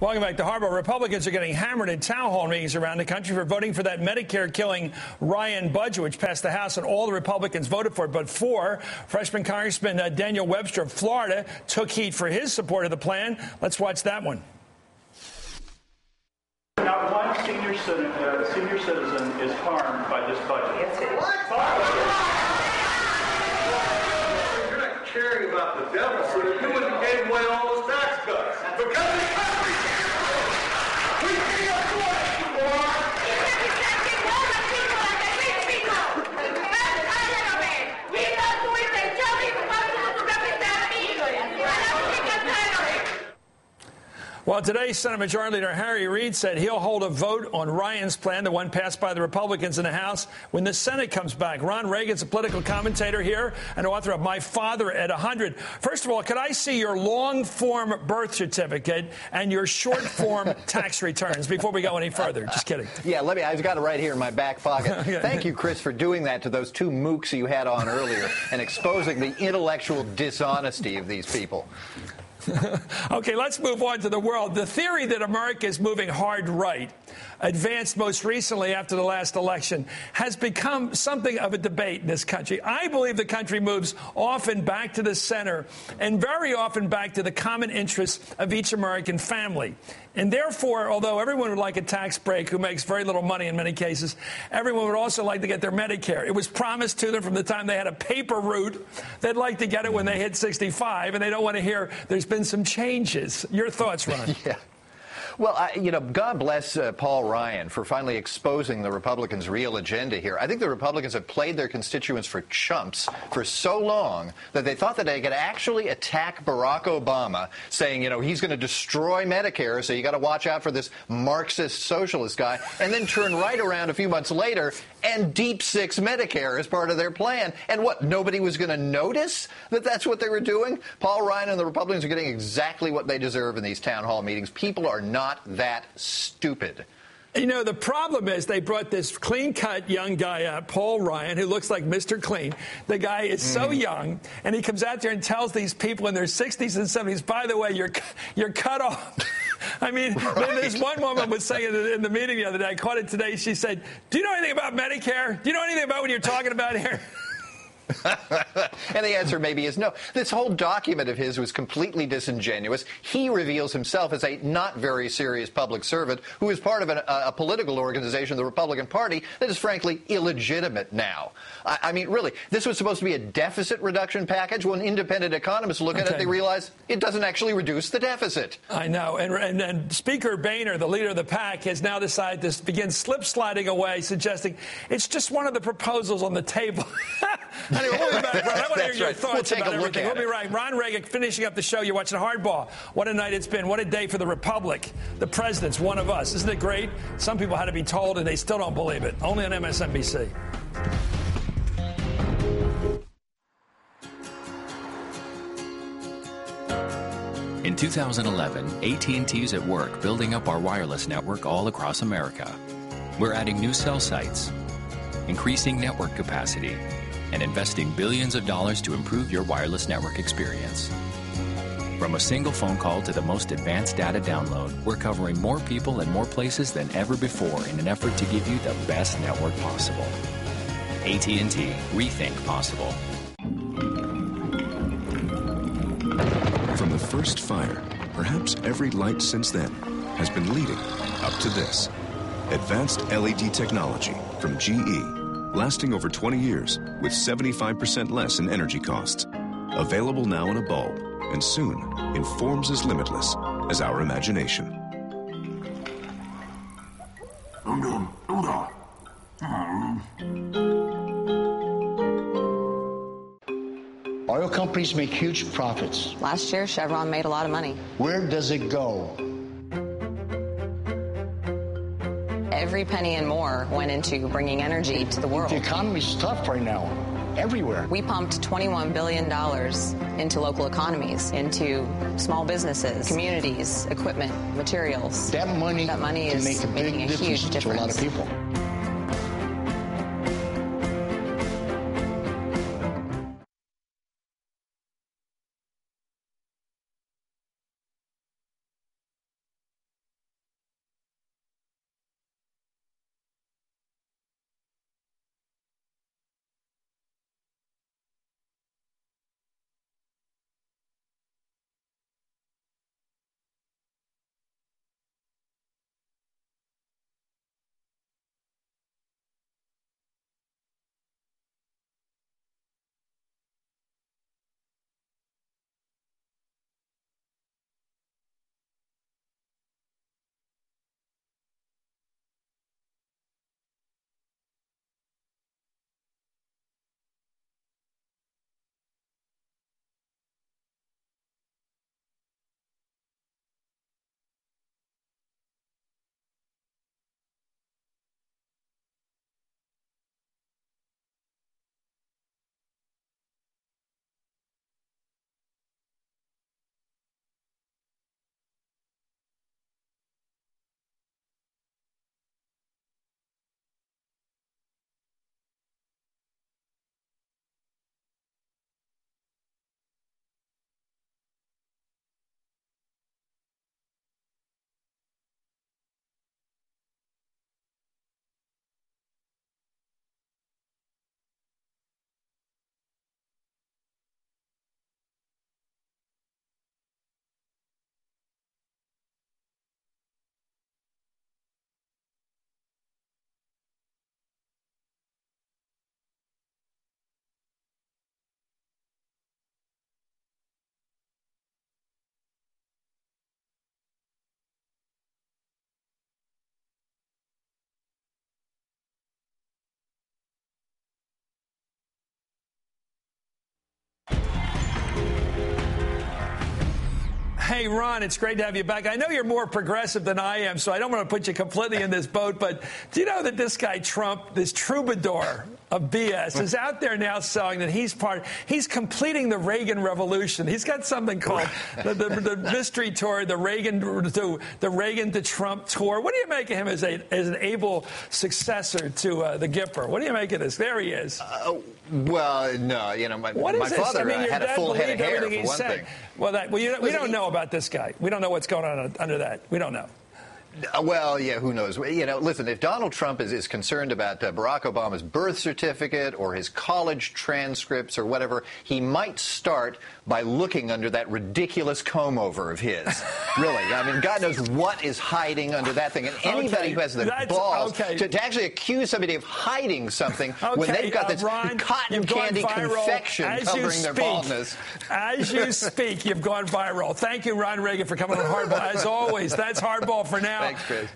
Welcome back to Hardball. Republicans are getting hammered in town hall meetings around the country for voting for that Medicare-killing Ryan budget, which passed the House, and all the Republicans voted for it. But four, freshman Congressman Daniel Webster of Florida took heat for his support of the plan. Let's watch that one. Not one senior citizen is harmed by this budget. Yes, it is. You're not caring about the deficit. You wouldn't give away all those tax cuts. Because the country can't. We can't afford it anymore. Well, today, Senate Majority Leader Harry Reid said he'll hold a vote on Ryan's plan, the one passed by the Republicans in the House, when the Senate comes back. Ron Reagan's a political commentator here and author of My Father at 100. First of all, could I see your long-form birth certificate and your short-form tax returns before we go any further? Just kidding. Yeah, I've got it right here in my back pocket. Okay. Thank you, Chris, for doing that to those two mooks you had on earlier and exposing the intellectual dishonesty of these people. Okay, let's move on to the world. The theory that America is moving hard right, advanced most recently after the last election, has become something of a debate in this country. I believe the country moves often back to the center and very often back to the common interests of each American family. And therefore, although everyone would like a tax break who makes very little money in many cases, everyone would also like to get their Medicare. It was promised to them from the time they had a paper route. They'd like to get it when they hit 65, and they don't want to hear there's been some changes. Your thoughts, Ron? Yeah. Well, God bless Paul Ryan for finally exposing the Republicans' real agenda here. I think the Republicans have played their constituents for chumps for so long that they thought that they could actually attack Barack Obama, saying, he's going to destroy Medicare, so you got to watch out for this Marxist socialist guy, and then turn right around a few months later and deep six Medicare as part of their plan. And what, nobody was going to notice that that's what they were doing? Paul Ryan and the Republicans are getting exactly what they deserve in these town hall meetings. People are not that stupid. The problem is they brought this clean-cut young guy up, Paul Ryan, who looks like Mr. Clean. The guy is so young, and he comes out there and tells these people in their 60s and 70s, by the way, you're cut off. I mean, There's one woman was saying in the meeting the other day, I caught it today, she said, do you know anything about Medicare? Do you know anything about what you're talking about here? And the answer maybe is no. This whole document of his was completely disingenuous. He reveals himself as a not very serious public servant who is part of a political organization, the Republican Party, that is frankly illegitimate now. I mean, really, this was supposed to be a deficit reduction package. When independent economists look at it, they realize it doesn't actually reduce the deficit. I know. And Speaker Boehner, the leader of the pack, has now decided to begin slip-sliding away, suggesting it's just one of the proposals on the table. Anyway, we'll be back, Ron. I want to hear your thoughts about everything. We'll be right. Ron Reagan finishing up the show. You're watching Hardball. What a night it's been. What a day for the Republic. The president's one of us. Isn't it great? Some people had to be told, and they still don't believe it. Only on MSNBC. In 2011, AT&T is at work building up our wireless network all across America. We're adding new cell sites, increasing network capacity, and investing billions of dollars to improve your wireless network experience. From a single phone call to the most advanced data download, we're covering more people and more places than ever before in an effort to give you the best network possible. AT&T, rethink possible. From the first fire, perhaps every light since then has been leading up to this. Advanced LED technology from GE. Lasting over 20 years with 75% less in energy costs. Available now in a bulb, and soon in forms as limitless as our imagination. Oil companies make huge profits. Last year, Chevron made a lot of money. Where does it go? Every penny and more went into bringing energy to the world. The economy's tough right now, everywhere. We pumped $21 billion into local economies, into small businesses, communities, equipment, materials. That money is make a big making a huge difference to a lot of people. Hey, Ron, it's great to have you back. I know you're more progressive than I am, so I don't want to put you completely in this boat, but do you know that this guy Trump, this troubadour of BS, is out there now selling that he's completing the Reagan revolution. He's got something called the mystery tour, the Reagan to Trump tour. What do you make of him as an able successor to the Gipper? What do you make of this? There he is. Well, no, my father had a full head of hair, for one thing. Well, we don't know about this guy. We don't know what's going on under that. We don't know. Well, yeah, who knows? Listen, if Donald Trump is concerned about Barack Obama's birth certificate or his college transcripts or whatever, he might start by looking under that ridiculous comb-over of his. Really. I mean, God knows what is hiding under that thing. And anybody who has the balls to actually accuse somebody of hiding something when they've got this Ron, cotton candy confection covering their baldness. As you speak, you've gone viral. Thank you, Ron Reagan, for coming on Hardball. As always, that's Hardball for now. Thanks, Chris.